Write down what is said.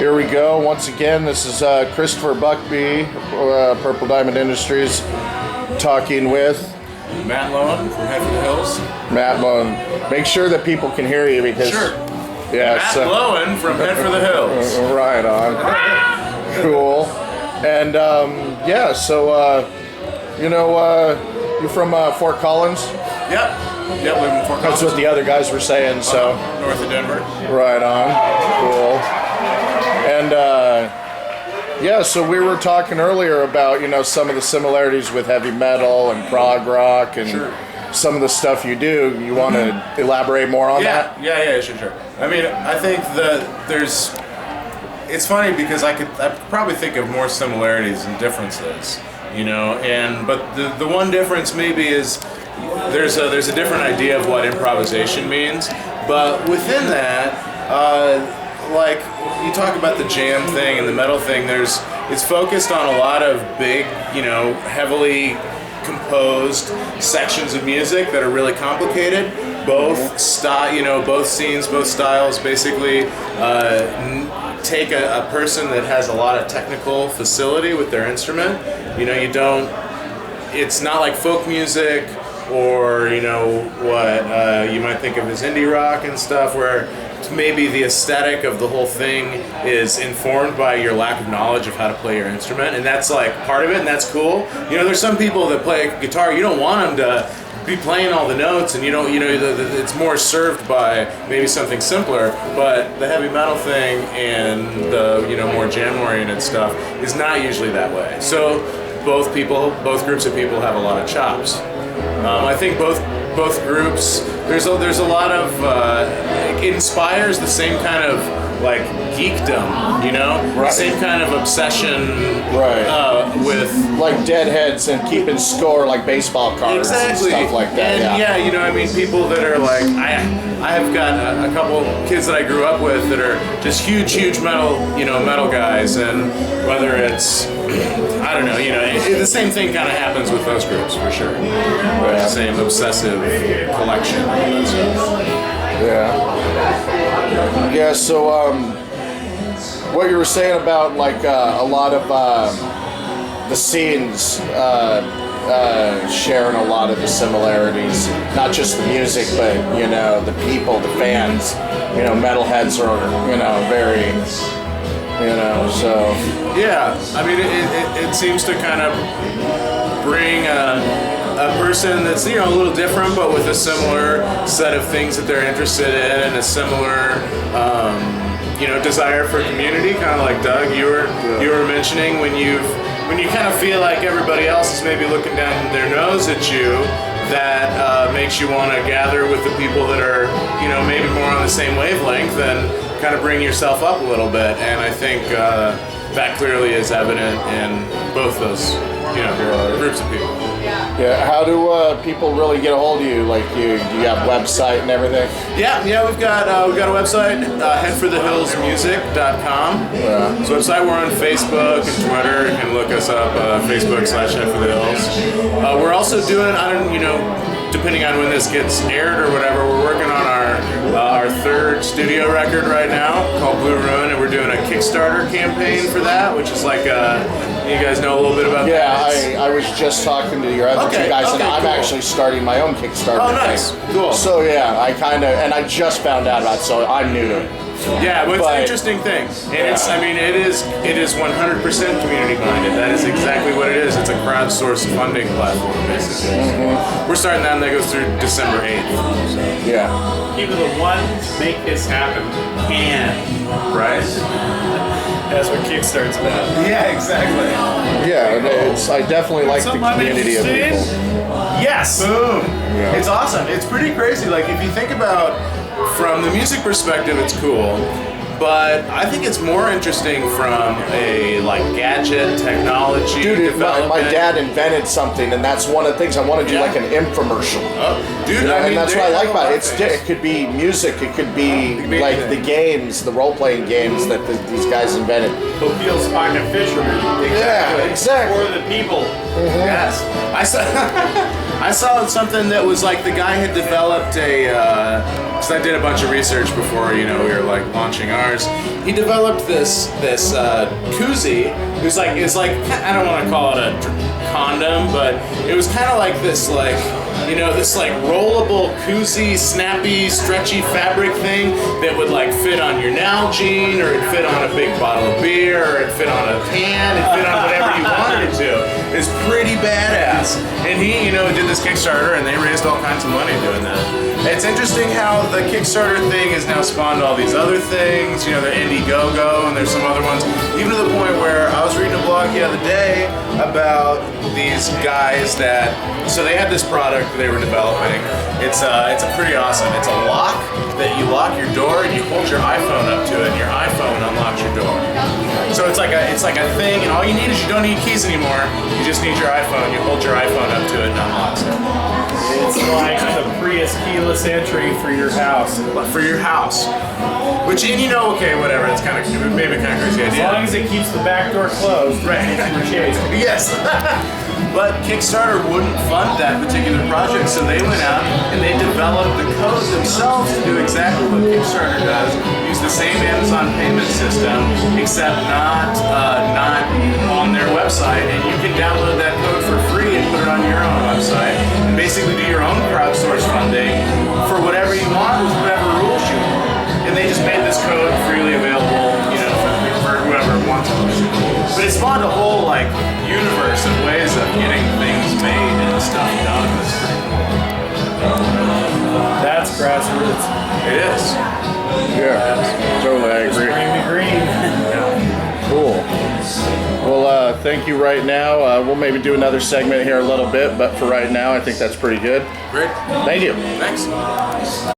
Here we go. Once again, this is Christopher Buckbee, Purple Diamond Industries, talking with Matt Loewen from Head for the Hills. Matt Loewen. Make sure that people can hear you because... Sure. Yeah, Matt Loewen from Head for the Hills. Right on. Cool. And you're from Fort Collins? Yep, live in Fort Collins. That's what the other guys were saying, so... North of Denver. Right on. Cool. And, so we were talking earlier about, some of the similarities with heavy metal and prog rock and some of the stuff you do. You want to elaborate more on that? Yeah, sure. I mean, I think that it's funny because I probably think of more similarities than differences, but the one difference maybe is there's a different idea of what improvisation means, but within that, like you talk about the jam thing and the metal thing, it's focused on a lot of big, heavily composed sections of music that are really complicated. Both both scenes, both styles basically take a person that has a lot of technical facility with their instrument. It's not like folk music or what you might think of as indie rock and stuff, where maybe the aesthetic of the whole thing is informed by your lack of knowledge of how to play your instrument, and that's like part of it, and that's cool. There's some people that play guitar, you don't want them to be playing all the notes, and it's more served by maybe something simpler, but the heavy metal thing and the more jam-oriented stuff is not usually that way. So both groups of people have a lot of chops. I think both groups, there's a lot of it inspires the same kind of like geekdom, right. The same kind of obsession, right? With like deadheads and keeping score like baseball cards, exactly, and stuff like that. And people that are like I have got a couple kids that I grew up with that are just huge metal guys, and whether it's I don't know, the same thing kind of happens with those groups for sure. Right. The same obsessive collection and all that stuff. Yeah, so what you were saying about like a lot of the scenes sharing a lot of the similarities, not just the music, but the people, the fans, metalheads are very so yeah, I mean it seems to kind of bring a person that's a little different, but with a similar set of things that they're interested in, and a similar desire for community, kind of like Doug you were mentioning, when you kind of feel like everybody else is maybe looking down their nose at you, that makes you want to gather with the people that are maybe more on the same wavelength, and kind of bring yourself up a little bit. And I think that clearly is evident in both those groups of people. Yeah, how do people really get a hold of you? Like, do you have a website and everything? Yeah, we've got a website, headforthehillsmusic.com. Yeah. So website, we're on Facebook and Twitter. You can look us up, Facebook/headforthehills. We're also doing, depending on when this gets aired or whatever, we're working on our third studio record right now called Blue Ruin, and we're doing a Kickstarter campaign for that, which is like you guys know a little bit about that? Yeah, I was just talking to your other two guys, and I'm actually starting my own Kickstarter. Oh, nice. Thing. Cool. So yeah, I just found out about it, so I'm new to it. Yeah, but it's an interesting thing, and it is 100% community minded. That is exactly what it is. It's a crowdsourced funding platform, basically. Mm-hmm. We're starting that, and that goes through December 8th. So. Yeah. People that want to make this happen can. Right. That's what Kickstarter's about. Yeah, exactly. Yeah, I definitely like the community of people. Yes. Boom. Yeah. It's awesome. It's pretty crazy. Like, if you think about, from the music perspective, it's cool. But I think it's more interesting from a gadget technology. Dude, my dad invented something, and that's one of the things I want to do, like an infomercial. Oh, dude, and that's what I like about it. It could be music, it could be like the games, the role-playing games that these guys invented. Who feels like a fisherman? Yeah, exactly. For the people. Mm-hmm. Yes, I saw something that was like the guy had developed a because I did a bunch of research before, we were like launching ours. He developed this koozie. It's like I don't want to call it a condom, but it was kind of like this this rollable koozie, snappy, stretchy fabric thing that would like fit on your Nalgene, or it'd fit on a big bottle of beer, or it'd fit on a can, it'd fit on whatever you wanted it to. It's pretty badass. And he, did this Kickstarter, and they raised all kinds of money doing that. It's interesting how the Kickstarter thing has now spawned all these other things. They're Indiegogo, and there's some other ones. Even to the point where I was reading a blog the other day about these guys so they had this product they were developing. It's pretty awesome. It's a lock that you lock your door and you hold your iPhone up to it, and your iPhone unlocks your door. So it's like a thing, and all you need is you don't need keys anymore. You just need your iPhone. You hold your iPhone up to it and unlocks it. It's like the Prius keyless entry for your house. For your house. Which, okay, whatever. It's maybe kind of crazy idea. As long as it keeps the back door closed, right? Yes. But Kickstarter wouldn't fund that particular project, so they went out and they developed the code themselves to do exactly what Kickstarter does. Use the same Amazon payment system, except not on their website, and you can download that code for free and put it on your own website, and basically do your own crowdsource funding for whatever you want with whatever rules you want. And they just made this code freely available, for whoever wants it. But it spawned a whole universe of ways of getting things made and stuff done. That's grassroots. It is. Yeah, totally, I agree. Green. Cool. Well, thank you right now. We'll maybe do another segment here a little bit, but for right now, I think that's pretty good. Great. Thank you. Thanks.